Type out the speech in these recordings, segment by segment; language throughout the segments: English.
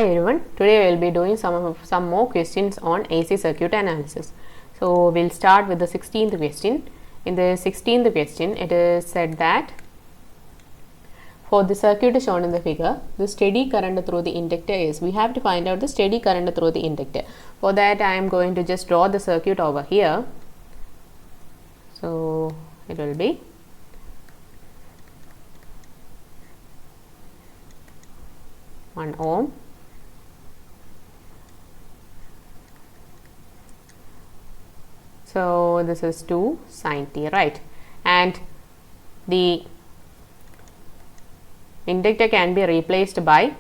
Hi everyone, today we will be doing some more questions on AC circuit analysis. So we'll start with the 16th question. In the 16th question, it is said that for the circuit shown in the figure, the steady current through the inductor is, we have to find out the steady current through the inductor. For that I am going to just draw the circuit over here. So it will be one ohm, so this is 2 sin t, right? And the inductor can be replaced by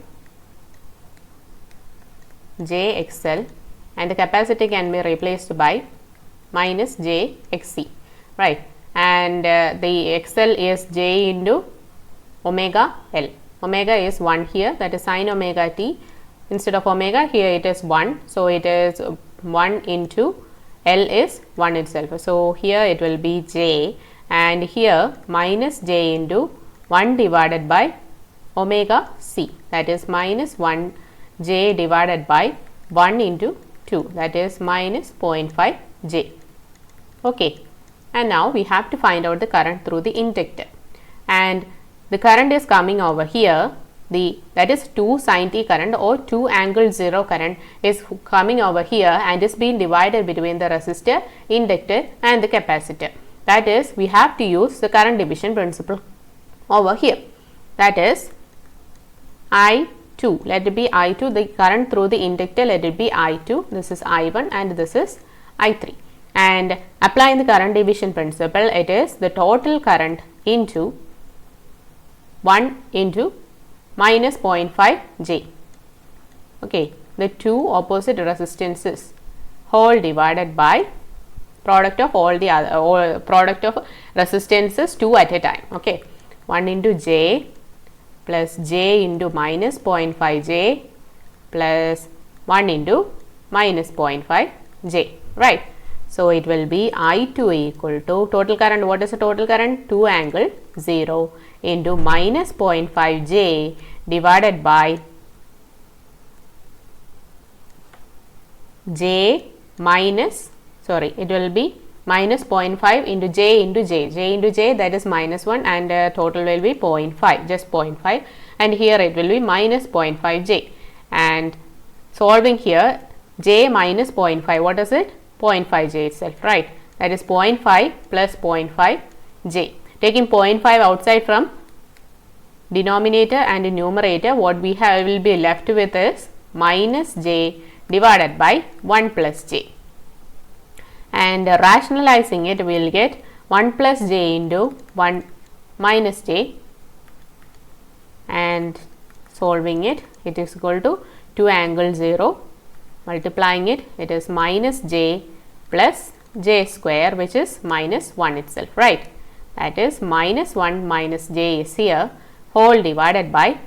jXL and the capacitor can be replaced by minus jXC, right? And the XL is j into omega L. Omega is 1 here, that is sin omega t. Instead of omega, here it is 1, so it is 1 into L is 1 itself. So here it will be j, and here minus j into 1 divided by omega c, that is minus 1 j divided by 1 into 2, that is minus 0.5 j. Okay, and now we have to find out the current through the inductor, and the current is coming over here. That is 2 sin t current or 2 angle 0 current is coming over here and is being divided between the resistor, inductor and the capacitor. That is, we have to use the current division principle over here. That is I2, let it be I2, the current through the inductor, let it be I2, this is I1 and this is I3. And applying the current division principle, it is the total current into 1 into minus 0.5 j. Okay, the two opposite resistances whole divided by product of all the other, or product of resistances 2 at a time. Okay, 1 into j plus j into minus 0.5 j plus 1 into minus 0.5 j, right? So it will be I2 equal to total current. What is the total current? 2 angle 0 into minus 0.5 j divided by j minus, sorry, it will be minus 0.5 into j into j, that is minus 1, and total will be 0.5, just 0.5, and here it will be minus 0.5 j, and solving here j minus 0.5, what is it? 0.5 j itself, right? That is 0.5 plus 0.5 j. Taking 0.5 outside from denominator and numerator, what we have will be left with is minus j divided by 1 plus j. And rationalizing it, we will get 1 plus j into 1 minus j, and solving it, it is equal to 2 angle 0. Multiplying it, it is minus j plus j square, which is minus 1 itself, right? That is minus 1 minus j is here, whole divided by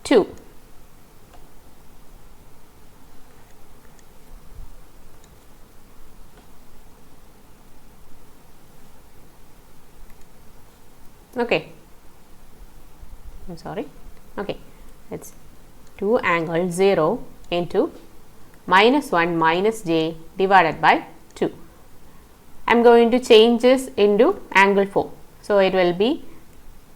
2. Okay, I'm sorry. Okay, it's 2 angle 0 into minus 1 minus j divided by 2. I am going to change this into angle 4. So it will be,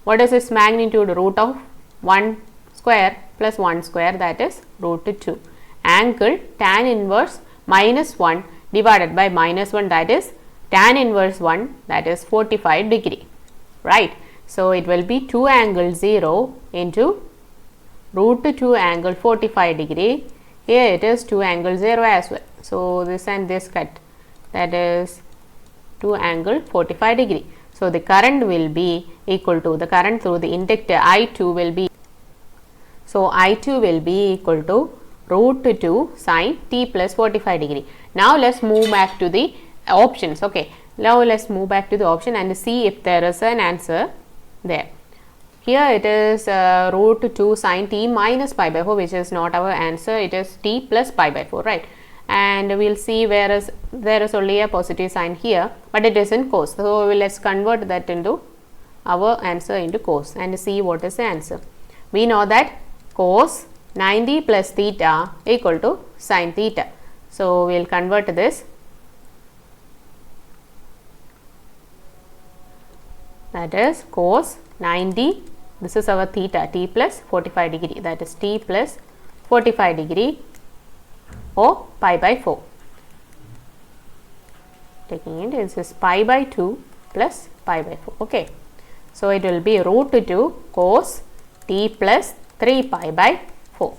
what is its magnitude? Root of 1 square plus 1 square, that is root 2. Angle tan inverse minus 1 divided by minus 1, that is tan inverse 1, that is 45 degree, right? So it will be 2 angle 0 into root 2 angle 45 degree. Here it is 2 angle 0 as well. So this and this cut, that is 2 angle 45 degree. So the current will be equal to, the current through the inductor I2 will be, so I2 will be equal to root 2 sin t plus 45 degree. Now let's move back to the options. Okay, now let's move back to the option and see if there is an answer there. Here it is root 2 sin t minus pi by 4, which is not our answer, it is t plus pi by 4, right? And we will see there is only a positive sign here, but it is in cos. So let's convert that into our answer into cos and see what is the answer. We know that cos 90 plus theta equal to sin theta. So, we will convert this, that is cos 90, this is our theta, t plus 45 degree, that is t plus 45 degree or pi by 4. Taking it, this is pi by 2 plus pi by 4. Okay. So, it will be root 2 cos t plus 3 pi by 4.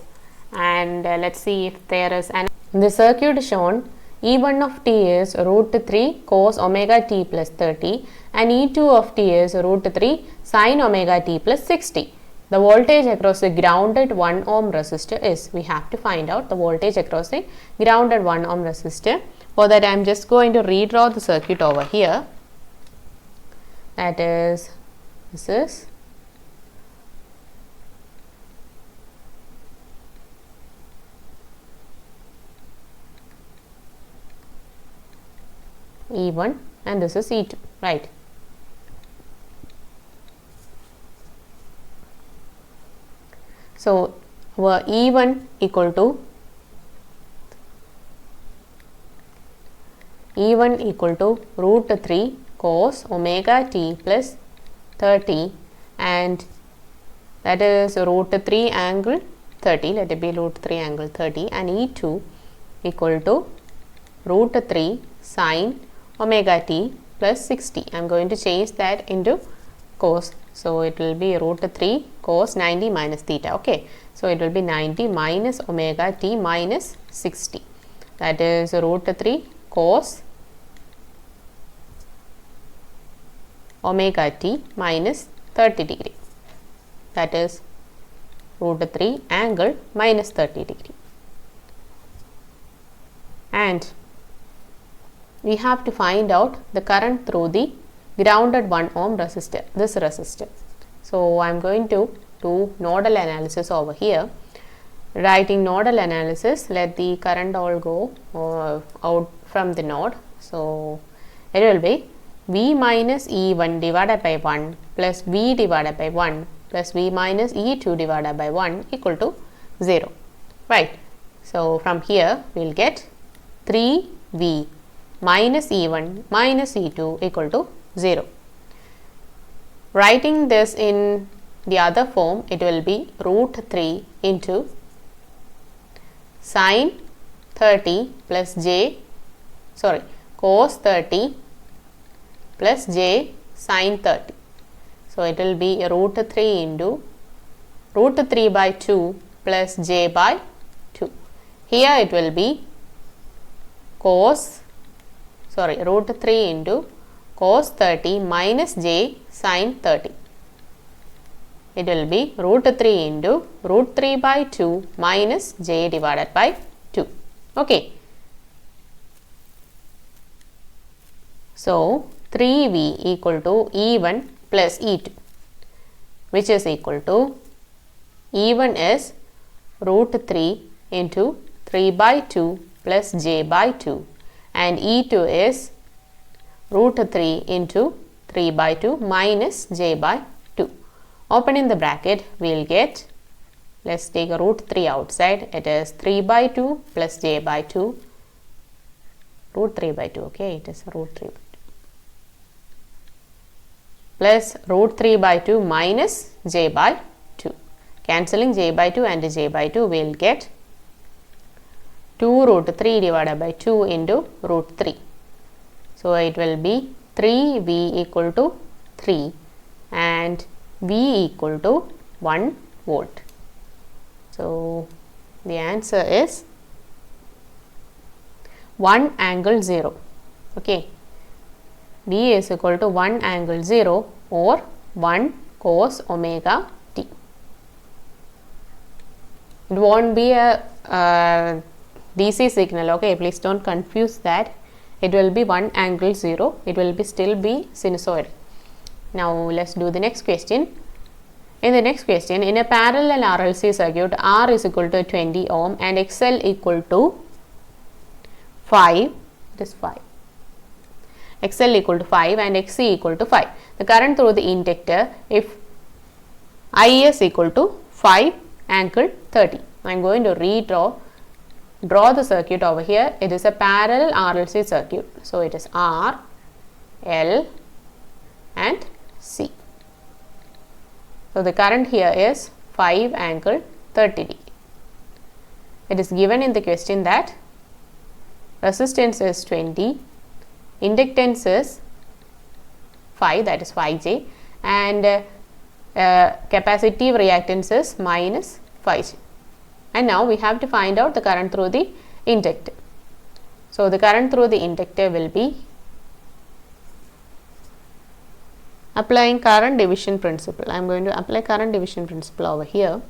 And let us see if there is an, in the circuit shown, E1 of t is root 3 cos omega t plus 30 and E2 of t is root 3 sin omega t plus 60. The voltage across the grounded 1 ohm resistor is, we have to find out the voltage across the grounded 1 ohm resistor. For that, I am just going to redraw the circuit over here. That is, this is E1 and this is E2, right. So, our E1 equal to root 3 cos omega t plus 30 and that is root 3 angle 30, let it be root 3 angle 30, and E2 equal to root 3 sin omega t plus 60. I am going to change that into cos. So, it will be root 3 cos 90 minus theta. Okay. So, it will be 90 minus omega t minus 60, that is root 3 cos omega t minus 30 degree, that is root 3 angle minus 30 degree. And we have to find out the current through the grounded 1 ohm resistor, this resistor. So, I am going to do nodal analysis over here. Writing nodal analysis, let the current all go out from the node. So, it will be V minus E1 divided by 1 plus V divided by 1 plus V minus E2 divided by 1 equal to 0, right. So, from here we will get 3V minus E1 minus E2 equal to 0. Writing this in the other form, it will be root 3 into sin 30 plus cos 30 plus j sin 30. So, it will be root 3 into root 3 by 2 plus j by 2. Here it will be root 3 into cos 30 minus j sin 30. It will be root 3 into root 3 by 2 minus j divided by 2. Okay. So, 3V equal to E1 plus E2, which is equal to E1 is root 3 into 3 by 2 plus j by 2 and E2 is root 3 into 3 by 2 minus j by 2. Opening the bracket, we will get, let us take a root 3 outside, it is 3 by 2 plus j by 2, root 3 by 2, okay, it is root 3 by 2 plus root 3 by 2 minus j by 2. Cancelling j by 2 and j by 2, we will get 2 root 3 divided by 2 into root 3. So, it will be 3V equal to 3 and V equal to 1 volt. So, the answer is 1 angle 0. Okay. V is equal to 1 angle 0 or 1 cos omega t. It won't be a DC signal, okay, please don't confuse that. It will be 1 angle 0, it will be still be sinusoidal. Now, let us do the next question. In the next question, in a parallel RLC circuit, R is equal to 20 ohm and XL equal to 5, it is 5. XL equal to 5 and XC equal to 5. The current through the inductor, if IS equal to 5 angle 30. I am going to draw the circuit over here. It is a parallel RLC circuit. So, it is R, L and C. So, the current here is 5 angle 30 degree. It is given in the question that resistance is 20, inductance is 5, that is 5J, and capacitive reactance is minus 5J. And now we have to find out the current through the inductor. So, the current through the inductor will be applying current division principle. I am going to apply current division principle over here.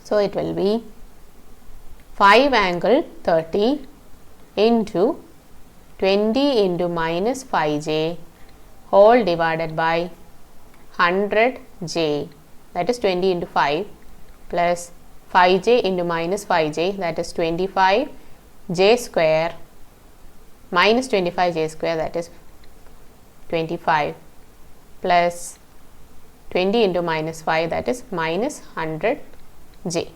So, it will be 5 angle 30 into 20 into minus 5J whole divided by 100J, that is 20 into 5 plus 5J into minus 5J, that is 25J square minus 25J square, that is 25 plus 20 into minus 5, that is minus 100J.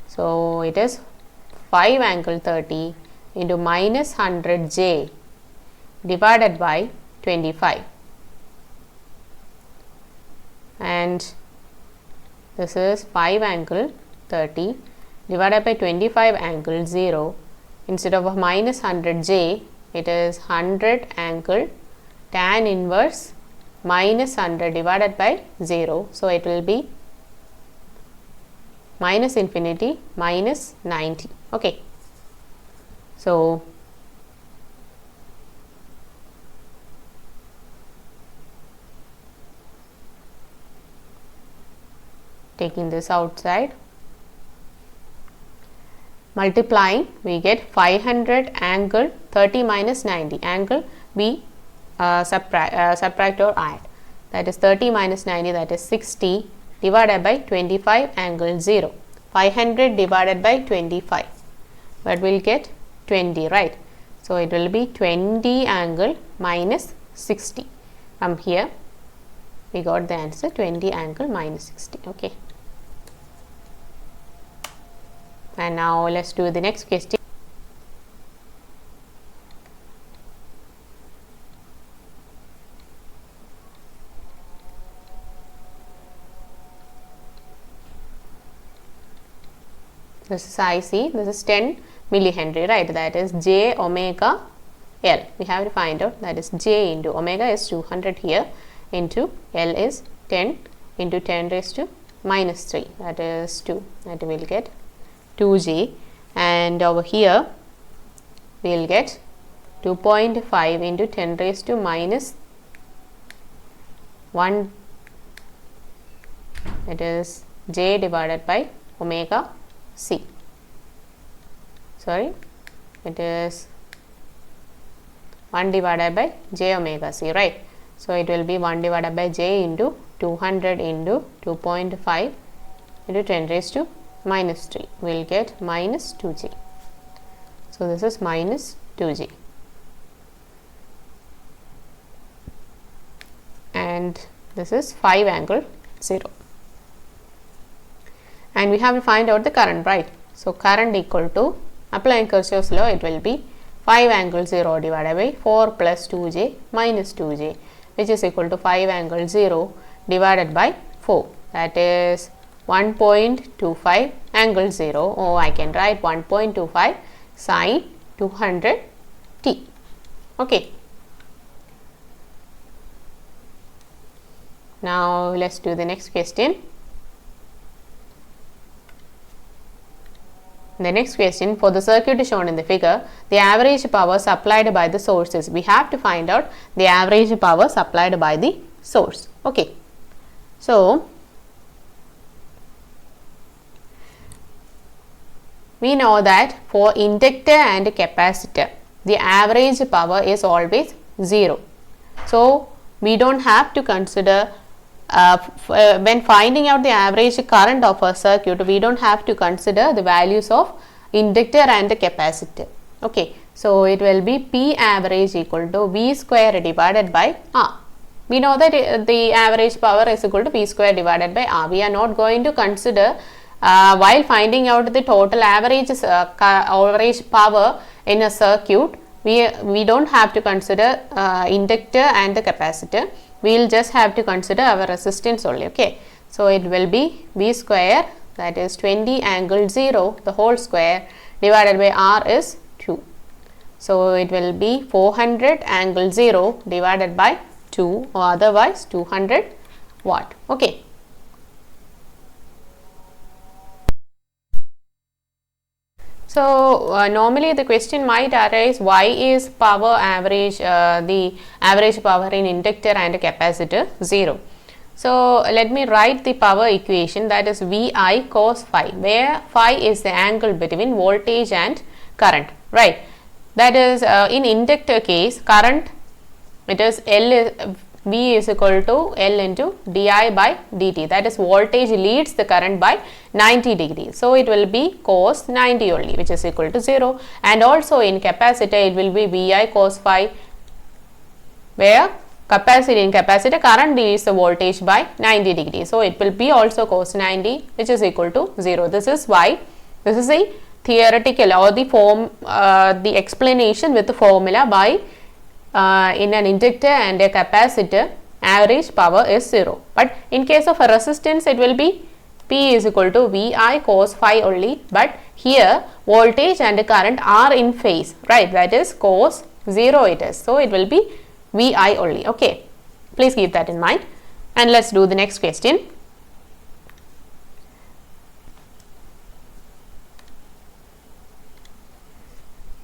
So, it is 5 angle 30 into minus 100J divided by 25, and this is 5 angle 30 divided by 25 angle 0. Instead of minus 100J, it is 100 angle tan inverse minus 100 divided by 0. So, it will be minus infinity minus 90. Okay. So, taking this outside, multiplying, we get 500 angle 30 minus 90, angle we subtract or add, that is 30 minus 90, that is 60 divided by 25 angle 0, 500 divided by 25, but we will get 20, right. So, it will be 20 angle minus 60. From here we got the answer 20 angle minus 60. Okay. And now let us do the next question. This is IC, this is 10 millihenry, right, that is J omega L. We have to find out, that is J into omega is 200 here, into L is 10 into 10 raised to minus 3, that is 2, that we will get 2J, and over here we will get 2.5 into 10 raised to minus 1, it is J divided by omega C. Sorry, it is 1 divided by J omega C, right. So, it will be 1 divided by J into 200 into 2.5 into 10 raised to minus 3, we will get minus 2J. So, this is minus 2J, and this is 5 angle 0, and we have to find out the current, right. So, current equal to, applying Kirchhoff's law, it will be 5 angle 0 divided by 4 plus 2J minus 2J, which is equal to 5 angle 0 divided by 4, that is 1.25 angle 0, or I can write 1.25 sin 200 t. Okay. Now, let us do the next question. The next question, for the circuit shown in the figure, the average power supplied by the sources. We have to find out the average power supplied by the source. Okay. So, we know that for inductor and capacitor, the average power is always 0. So, we do not have to consider when finding out the average current of a circuit, we do not have to consider the values of inductor and the capacitor. Okay. So, it will be P average equal to V square divided by R. We know that the average power is equal to P square divided by R. We are not going to consider while finding out the total average power in a circuit, we don't have to consider inductor and the capacitor. We will just have to consider our resistance only. Okay, so it will be V square, that is 20 angle 0 the whole square, divided by R is 2. So it will be 400 angle 0 divided by 2, or otherwise 200 watt. Okay. So normally the question might arise, why is power average, the average power in inductor and capacitor 0? So let me write the power equation, that is VI cos phi, where phi is the angle between voltage and current, right? That is in inductor case, current, it is V is equal to L into di by dt, that is voltage leads the current by 90 degrees. So it will be cos 90 only, which is equal to 0, and also in capacitor it will be Vi cos phi, where in capacitor current leads the voltage by 90 degrees. So it will be also cos 90, which is equal to 0. This is why, this is a theoretical or the explanation with the formula by in an inductor and a capacitor average power is 0. But in case of a resistance, it will be P is equal to Vi cos phi only, but here voltage and current are in phase, right? That is cos 0 it is. So it will be Vi only. Okay, please keep that in mind, and let's do the next question.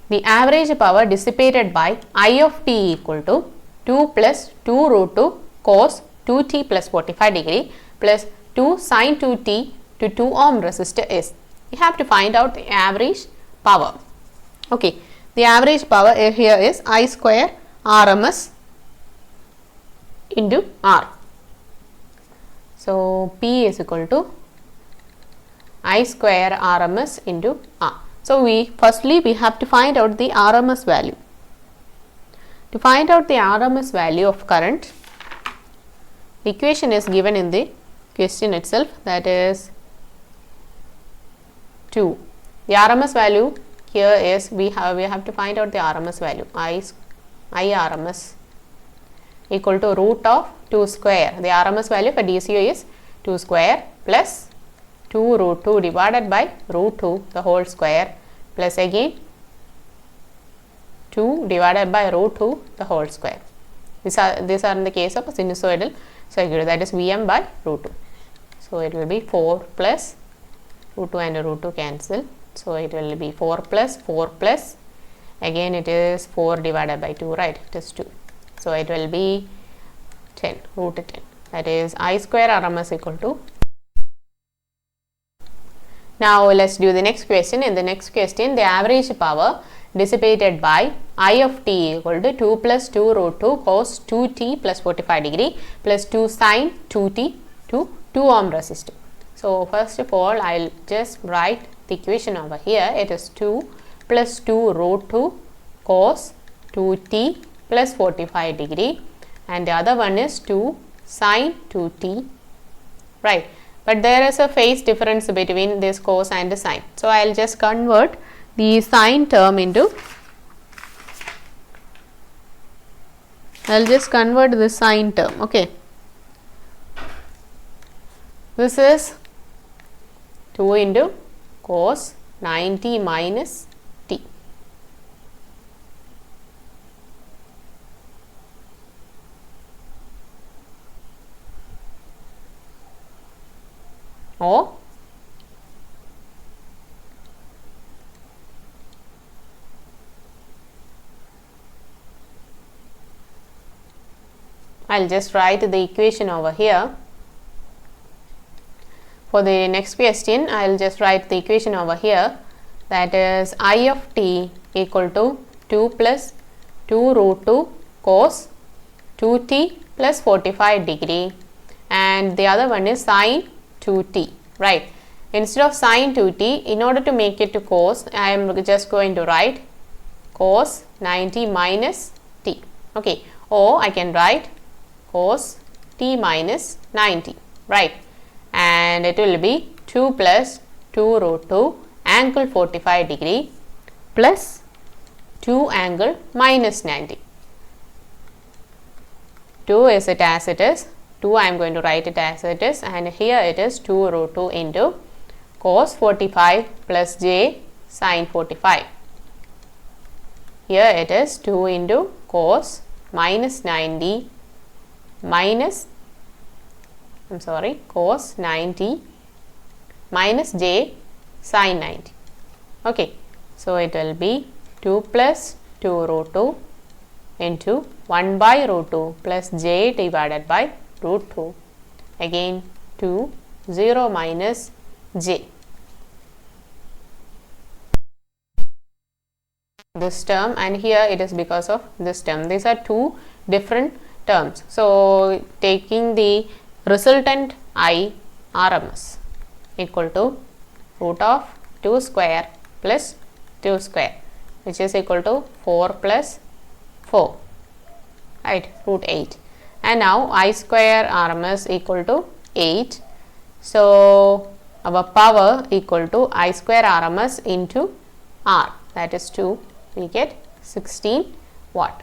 The average power dissipated by I of t equal to 2 plus 2 root 2 cos 2t plus 45 degree plus 2 sin 2t to 2 ohm resistor is. We have to find out the average power. Okay, the average power here is I square RMS into R. So P is equal to I square RMS into R. So firstly we have to find out the RMS value. To find out the RMS value of current, the equation is given in the question itself, that is 2. The RMS value here is we have to find out the RMS value, I RMS equal to root of 2 square. The RMS value for DCO is 2 square plus 2 root 2 divided by root 2 the whole square plus again 2 divided by root 2 the whole square. These are in the case of a sinusoidal circuit, that is Vm by root 2. So it will be 4 plus root 2 and root 2 cancel. So it will be 4 plus again it is 4 divided by 2, right? It is 2. So it will be 10 root 10, that is I square RMS equal to. Now let's do the next question. In the next question, the average power dissipated by I of t equal to 2 plus 2 root 2 cos 2t plus 45 degree plus 2 sin 2t to 2 ohm resistor. So first of all, I'll just write the equation over here. It is 2 plus 2 root 2 cos 2t plus 45 degree, and the other one is 2 sin 2t, right? But there is a phase difference between this cos and the sine. So I'll just convert the sine term into, I'll just convert the sine term. Okay, this is 2 into cos 90 minus t. Or I'll just write the equation over here. For the next question, I'll just write the equation over here, that is I of t equal to 2 plus 2 root 2 cos 2t plus 45 degree, and the other one is sine 2t, right? Instead of sine 2t, in order to make it to cos, I am just going to write cos 90 minus t. Okay, or I can write cos t minus 90, right? And it will be 2 plus 2 root 2 angle 45 degree plus 2 angle minus 90. 2 is it as it is, 2 I am going to write it as it is, and here it is 2 root 2 into cos 45 plus j sin 45. Here it is 2 into cos minus 90 minus, cos 90 minus j sin 90. Okay, so it will be 2 plus 2 root 2 into 1 by root 2 plus j divided by root 2, again 2, 0 minus j. This term, and here it is because of this term. These are two different terms. So taking the resultant I RMS equal to root of 2 square plus 2 square, which is equal to 4 plus 4, right, root 8. And now I square RMS equal to 8. So our power equal to I square RMS into R, that is 2. We get 16 watt.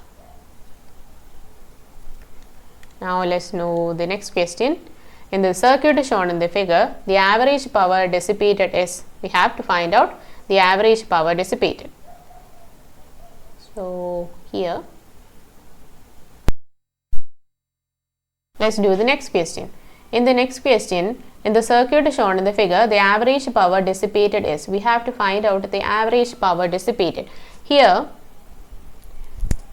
Now let's know the next question. In the circuit shown in the figure, the average power dissipated is, we have to find out the average power dissipated. So here, let's do the next question. In the next question, in the circuit shown in the figure, the average power dissipated is, we have to find out the average power dissipated. Here,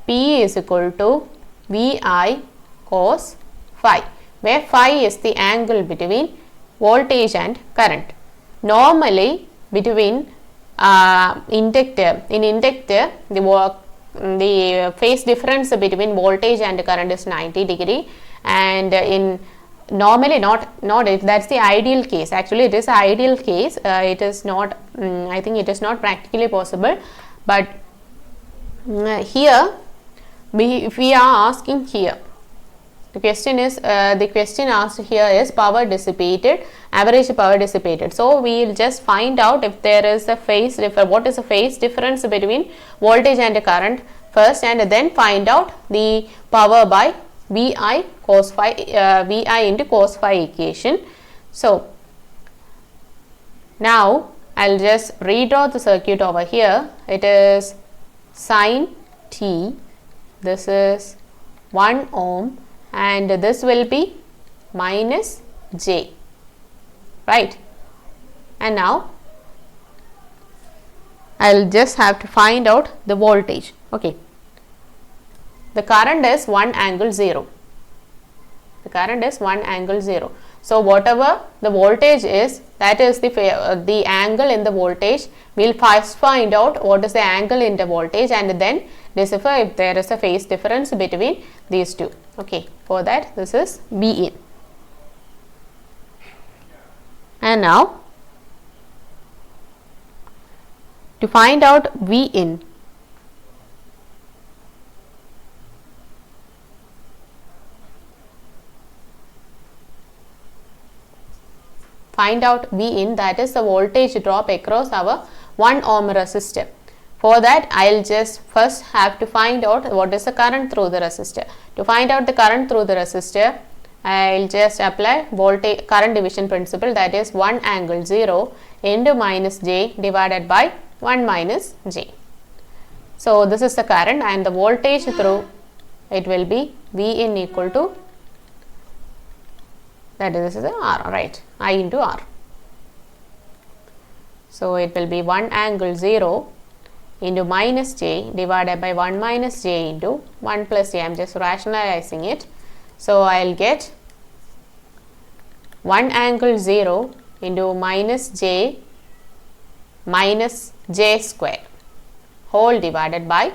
P is equal to VI cos phi, where phi is the angle between voltage and current. Normally, between inductor, in inductor, the phase difference between voltage and current is 90 degree, and in normally not it, that's the ideal case. Actually, it is ideal case. It is not, I think it is not practically possible, but here if we are asking here, the question is the question asked here is power dissipated, average power dissipated. So we will just find out if there is a phase difference, what is the phase difference between voltage and current first, and then find out the power by VI cos phi, VI into cos phi equation. So now I'll just redraw the circuit over here. It is sin t, this is 1 ohm, and this will be minus j, right? And now I'll just have to find out the voltage. Okay, the current is 1 angle 0. The current is 1 angle 0. So whatever the voltage is, that is the angle in the voltage. We'll first find out what is the angle in the voltage, and then decipher if there is a phase difference between these two. Okay, for that this is B in. And now to find out V in, find out V in, that is the voltage drop across our 1 ohm resistor. For that, I will just first have to find out what is the current through the resistor. To find out the current through the resistor, I will just apply voltage current division principle, that is 1 angle 0 into minus j divided by 1 minus j. So this is the current, and the voltage through it will be V in equal to, that is, this is the R, right, I into R. So it will be 1 angle 0 into minus j divided by 1 minus j into 1 plus j. I am just rationalizing it. So I will get 1 angle 0 into minus j square whole divided by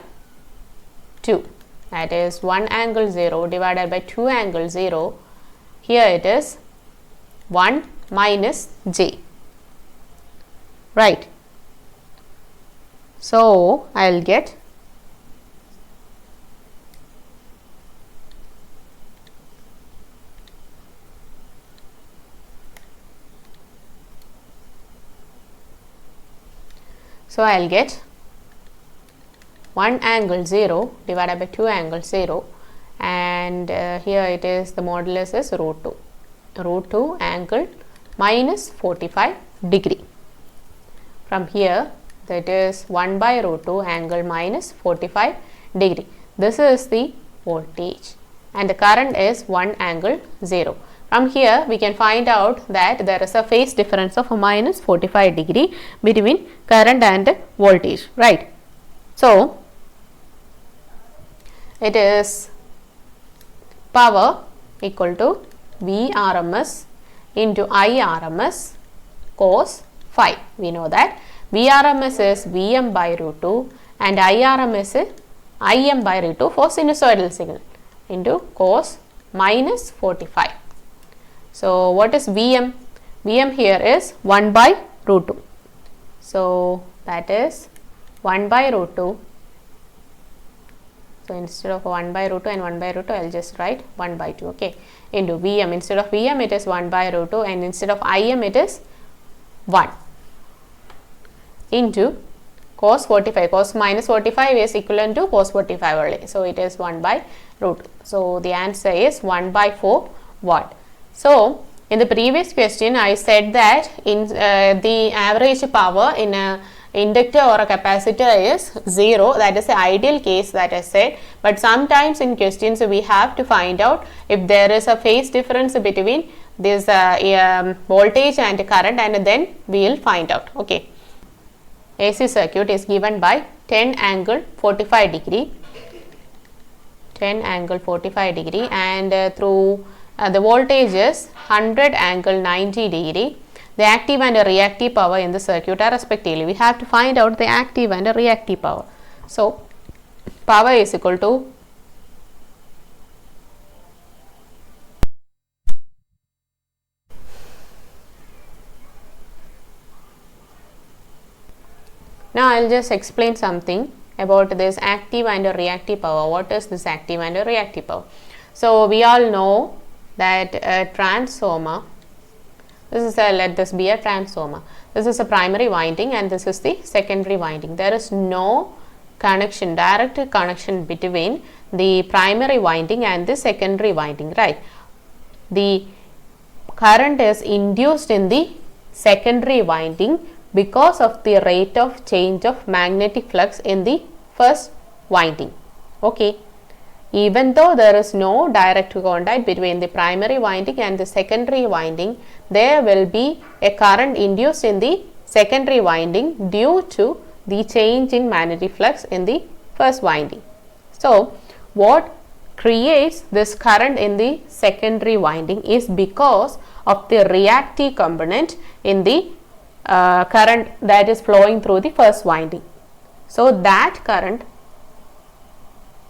2. That is 1 angle 0 divided by 2 angle 0. Here it is 1 minus j, right. So I will get So I will get 1 angle 0 divided by 2 angle 0, and here it is, the modulus is root 2. Root 2 angle minus 45 degree. From here, that is 1 by root 2 angle minus 45 degree. This is the voltage, and the current is 1 angle 0. From here we can find out that there is a phase difference of a minus 45 degree between current and voltage, right. So it is power equal to Vrms into Irms cos phi. We know that Vrms is Vm by root 2 and Irms is Im by root 2 for sinusoidal signal into cos minus 45. So what is Vm? Vm here is 1 by root 2. So that is 1 by root 2. So instead of 1 by root 2 and 1 by root 2, I will just write 1 by 2, okay, into Vm. Instead of Vm it is 1 by root 2, and instead of Im it is 1 into cos 45. Cos minus 45 is equivalent to cos 45 only. So it is 1 by root 2. So the answer is 1 by 4 watt. So in the previous question I said that in the average power in a inductor or a capacitor is 0. That is the ideal case that I said, but sometimes in questions we have to find out if there is a phase difference between this voltage and current, and then we will find out, okay. AC circuit is given by 10 angle 45 degree, 10 angle 45 degree, and through the voltage is 100 angle 90 degree. The active and the reactive power in the circuit are respectively. We have to find out the active and the reactive power. So power is equal to now I will just explain something about this active and reactive power. What is this active and reactive power? So we all know that a transformer, let this be a transformer. This is a primary winding and this is the secondary winding. There is no connection, direct connection between the primary winding and the secondary winding, right. The current is induced in the secondary winding because of the rate of change of magnetic flux in the first winding, okay. Even though there is no direct contact between the primary winding and the secondary winding, there will be a current induced in the secondary winding due to the change in magnetic flux in the first winding. So what creates this current in the secondary winding is because of the reactive component in the current that is flowing through the first winding. So that current,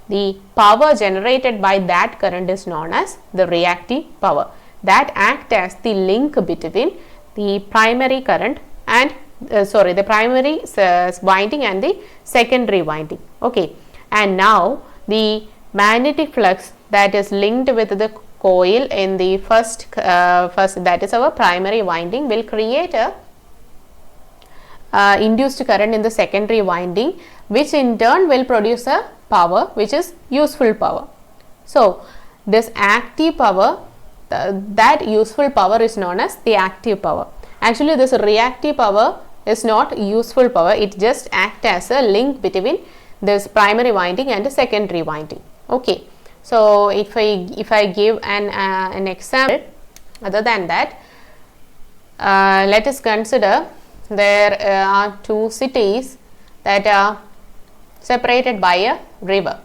the power generated by that current is known as the reactive power, that acts as the link between the primary current and the primary winding and the secondary winding, okay. And now the magnetic flux that is linked with the coil in the first that is our primary winding will create a induced current in the secondary winding, which in turn will produce a power which is useful power. So this active power, that useful power is known as the active power. Actually this reactive power is not useful power, it just acts as a link between this primary winding and the secondary winding, okay. So if I give an example other than that, let us consider there are two cities that are separated by a river.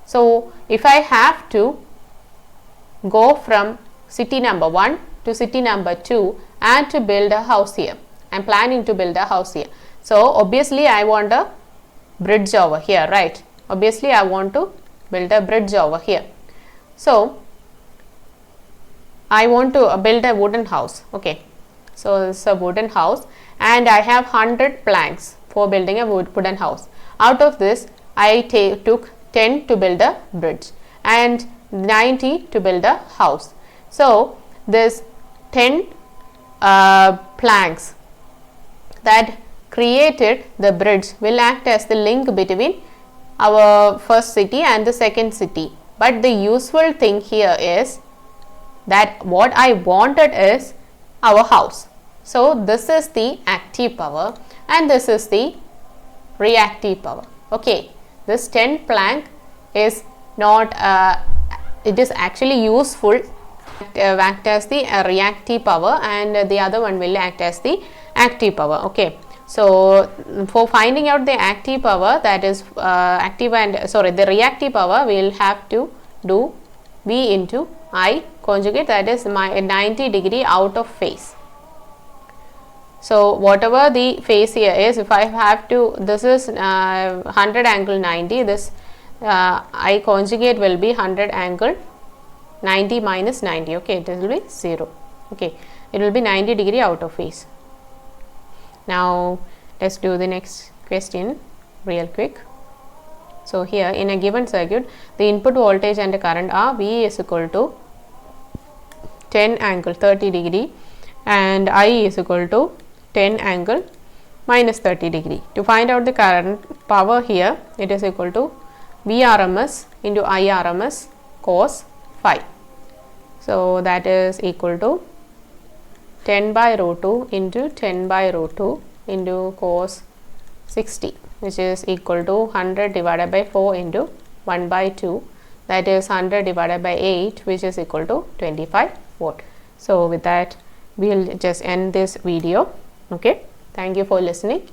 So if I have to go from city number 1 to city number 2 and to build a house here, I am planning to build a house here. So obviously I want a bridge over here, right. Obviously I want to build a bridge over here. So I want to build a wooden house, okay. So this is a wooden house and I have 100 planks for building a wooden house. Out of this I took 10 to build a bridge and 90 to build a house. So this 10 planks that created the bridge will act as the link between our first city and the second city. But the useful thing here is that what I wanted is our house. So this is the active power and this is the reactive power. Okay, this 10 plank is not it is actually useful, act as the reactive power, and the other one will act as the active power. Okay, so for finding out the active power, that is the reactive power, we will have to do V into I conjugate, that is my 90 degree out of phase. So whatever the phase here is, if I have to, this is 100 angle 90, this I conjugate will be 100 angle 90 minus 90. Okay, it will be 0. Okay, it will be 90 degree out of phase. Now let's do the next question real quick. So here in a given circuit, the input voltage and the current are V is equal to 10 angle 30 degree and I is equal to 10 angle minus 30 degree. To find out the current power here, it is equal to Vrms into Irms cos phi. So that is equal to 10 by rho 2 into 10 by rho 2 into cos 60, which is equal to 100 divided by 4 into 1 by 2, that is 100 divided by 8, which is equal to 25 watt. So with that we will just end this video. Okay, thank you for listening.